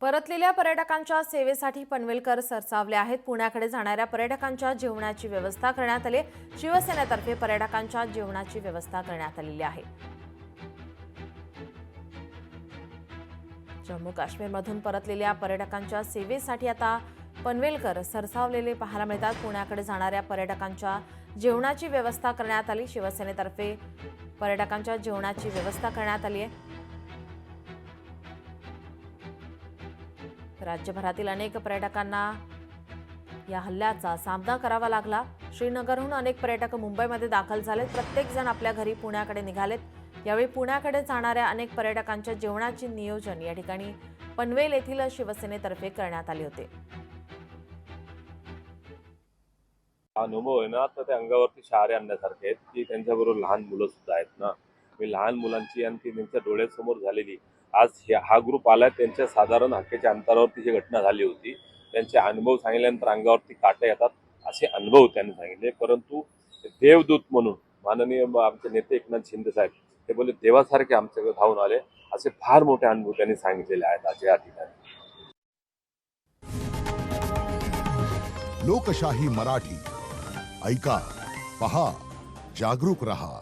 परतलेल्या पर्यटकांच्या सेवेसाठी पनवेलकर सरसावले आहेत। पुण्याकडे जाणाऱ्या पर्यटकांच्या जेवणाची व्यवस्था करण्यात आली। शिवसेनेतर्फे पर्यटकांच्या जेवणाची व्यवस्था करण्यात आलेली आहे। जम्मू काश्मीरमधून परतलेल्या पर्यटकांच्या सेवेसाठी आता पनवेलकर सरसावलेले पाहायला मिळतात। पुण्याकडे जाणाऱ्या पर्यटकांच्या जेवणाची व्यवस्था करण्यात आली। शिवसेनेतर्फे पर्यटकांच्या जेवणाची व्यवस्था करण्यात आली आहे। राज्यभरातील अनेक पर्यटकांना या हल्ल्याचा सामना करावा लागला। श्रीनगरहून अनेक पर्यटक मुंबईमध्ये दाखल झालेत। प्रत्येक जण आपल्या घरी पुण्याकडे निघालेत। यावेळी पुण्याकडे जाणाऱ्या अनेक पर्यटकांच्या जेवणाचे नियोजन या ठिकाणी पनवेल येथील शिवसेनेतर्फे करण्यात आले होते। अनुभव आहे ना, तर त्या अंगावरती शहारे आणण्यासारखे आहेत की त्यांच्याबरोबर लहान मुलं सुद्धा आहेत ना। मी लहान मुलांची आणि ती त्यांच्या डोळ्यासमोर झालेली आज हा ग्रुप आला, त्यांच्या साधारण हाकेच्या अंतरावरती ही घटना झाली होती। त्यांचे अनुभव सांगितल्यानंतर अंगावरती काटे येतात असे अनुभव त्यांनी सांगितले। परंतु देवदूत म्हणून माननीय आमचे नेते एकनाथ शिंदे साहेब ते बोलले देवासारखे आमच्याकडे धावून आले, असे फार मोठे अनुभव त्यांनी सांगितलेले आहेत आज या ठिकाणी। लोकशाही मराठी ऐका, पहा, जागरूक रहा।